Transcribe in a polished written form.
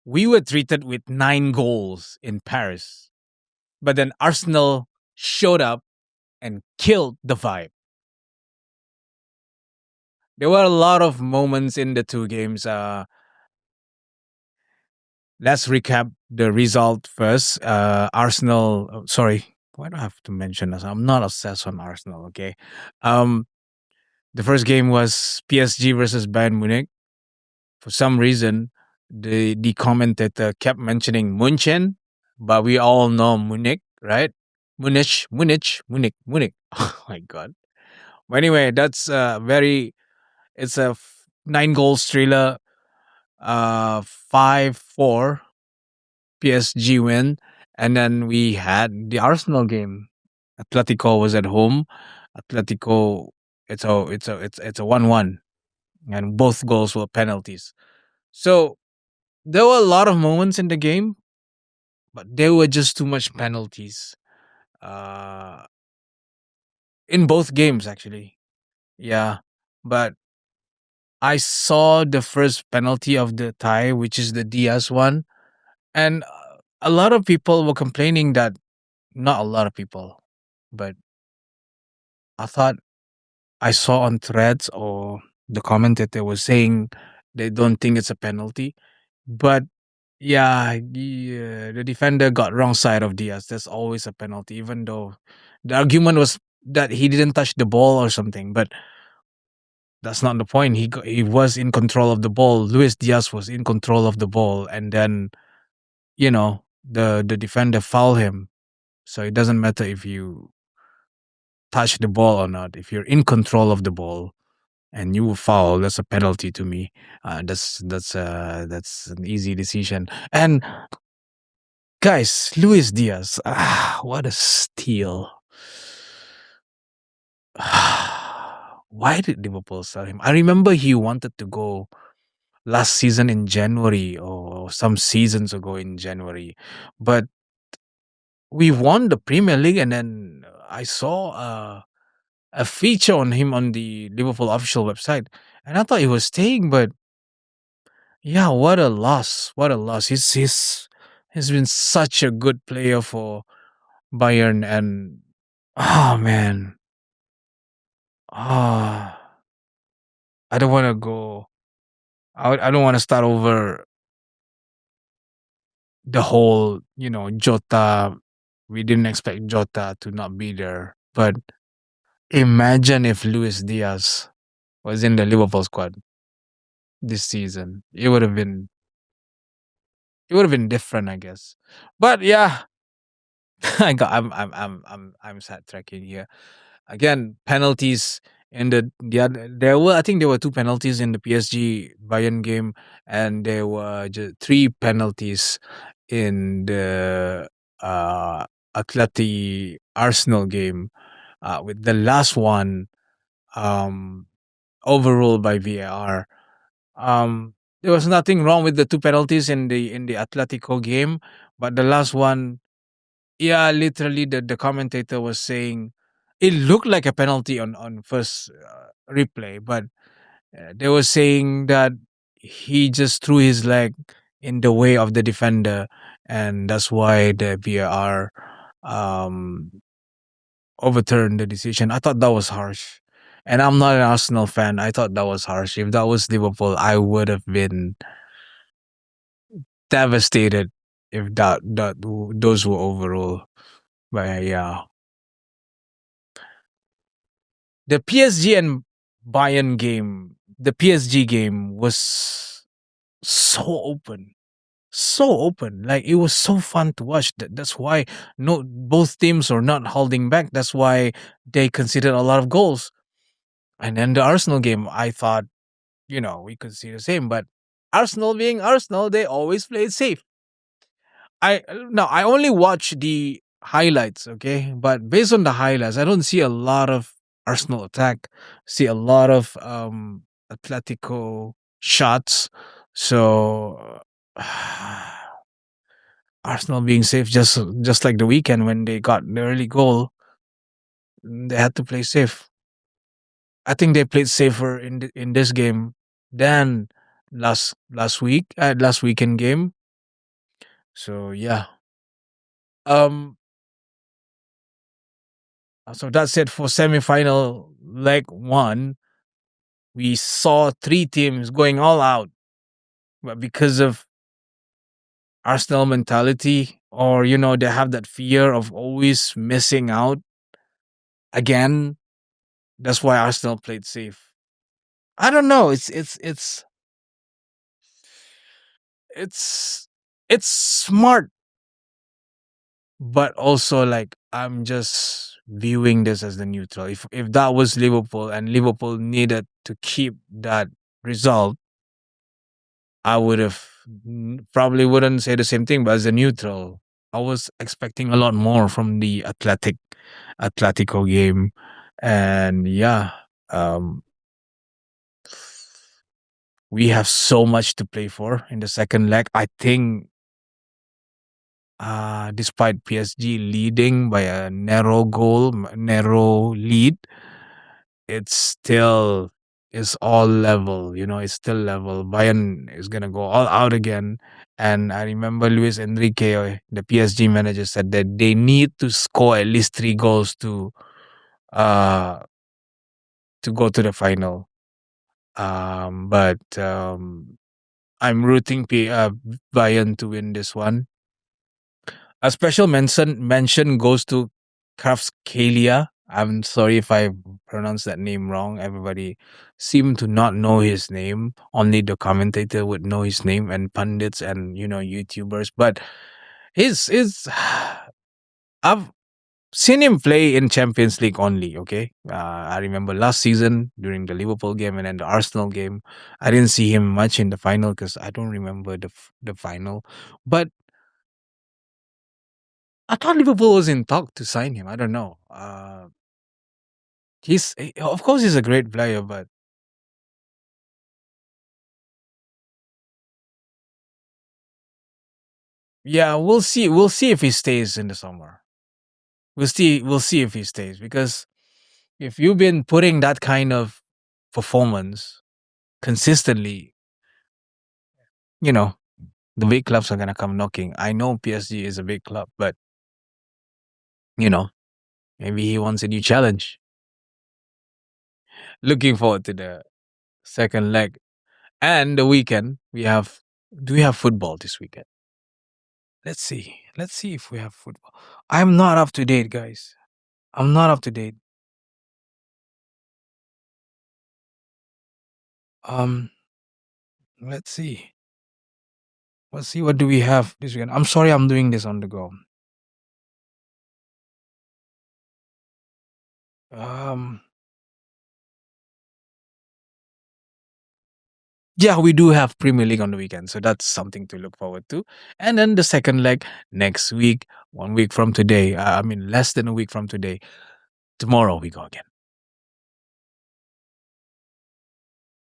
We were treated with 9 goals in Paris, but then Arsenal showed up and killed the vibe. There were a lot of moments in the two games. Let's recap the result first. Arsenal, sorry, why do I have to mention this? I'm not obsessed on Arsenal, okay? Um, the first game was PSG versus Bayern Munich. For some reason, the commentator kept mentioning Munchen, but we all know Munich, right? Munich. Oh my god. But anyway, that's it's a 9 goals thriller, 5-4 PSG win. And then we had the Arsenal game. Atletico was at home. Atletico, it's a 1-1, and both goals were penalties. So there were a lot of moments in the game, but there were just too much penalties. Uh, in both games actually. Yeah. But I saw the first penalty of the tie, which is the Diaz one, and a lot of people were complaining that, not a lot of people, but I thought I saw on threads or the commentator was saying they don't think it's a penalty. But yeah, the defender got wrong side of Diaz. There's always a penalty, even though the argument was that he didn't touch the ball or something. But that's not the point. He was in control of the ball. Luis Diaz was in control of the ball, and then the defender fouled him. So it doesn't matter if you touch the ball or not. If you're in control of the ball and you foul, that's a penalty to me. That's an easy decision. And guys, Luis Diaz, what a steal! Why did Liverpool sell him? I remember he wanted to go last season in January or some seasons ago in January, but we won the Premier League, and then I saw a feature on him on the Liverpool official website, and I thought he was staying, but yeah, what a loss! What a loss! He's been such a good player for Bayern, and oh man, ah, I don't want to go. I don't want to start over the whole, Jota. We didn't expect Jota to not be there, but imagine if Luis Diaz was in the Liverpool squad this season. It would have been different, I guess. But yeah, I'm sad tracking here. Again, penalties in the other, I think there were 2 penalties in the PSG Bayern game, and there were just 3 penalties in the Atleti Arsenal game. With the last one um, overruled by VAR. There was nothing wrong with the 2 penalties in the Atletico game, but the last one, yeah, literally the commentator was saying it looked like a penalty on first replay, but they were saying that he just threw his leg in the way of the defender, and that's why the VAR um, overturned the decision. I thought that was harsh. And I'm not an Arsenal fan. I thought that was harsh. If that was Liverpool, I would have been devastated if those were overruled. But yeah, the PSG and Bayern game, the PSG game was so open, so open. Like it was so fun to watch. That's why no both teams are not holding back. That's why they conceded a lot of goals. And then the Arsenal game, I thought, we could see the same. But Arsenal being Arsenal, they always play it safe. I only watch the highlights, okay? But based on the highlights, I don't see a lot of Arsenal attack. See a lot of Atletico shots. So Arsenal being safe, just like the weekend when they got the early goal, they had to play safe. I think they played safer in this game than last weekend game. So yeah. Um so that's it for semi-final leg 1. We saw three teams going all out, but because of Arsenal mentality, or they have that fear of always missing out again. That's why Arsenal played safe. I don't know. It's it's smart, but also like I'm just viewing this as the neutral. If that was Liverpool and Liverpool needed to keep that result, I would have probably wouldn't say the same thing. But as a neutral, I was expecting a lot more from the Atletico game, and yeah, um, we have so much to play for in the second leg. I think, despite PSG leading by a narrow lead, it's still is all level. It's still level. Bayern is gonna go all out again. And I remember Luis Enrique, the PSG manager, said that they need to score at least 3 goals uh to go to the final. But I'm rooting Bayern to win this one. A special mention goes to Kvaratskhelia. I'm sorry if I pronounced that name wrong. Everybody seemed to not know his name. Only the commentator would know his name, and pundits and YouTubers. But his I've seen him play in Champions League only. Okay, I remember last season during the Liverpool game and then the Arsenal game. I didn't see him much in the final because I don't remember the final. But I thought Liverpool was in talk to sign him. I don't know. Of course he's a great player, but yeah, we'll see. We'll see if he stays in the summer. We'll see if he stays, because if you've been putting that kind of performance consistently, you know the big clubs are gonna come knocking. I know PSG is a big club, but you know maybe he wants a new challenge. Looking forward to the second leg and the weekend. Do we have football this weekend? Let's see. Let's see if we have football. I'm not up to date, guys. I'm not up to date. Um, let's see. Let's see what do we have this weekend. I'm sorry, I'm doing this on the go. Um, yeah, we do have Premier League on the weekend, so that's something to look forward to. And then the second leg next week, 1 week from today. I mean, less than a week from today. Tomorrow we go again.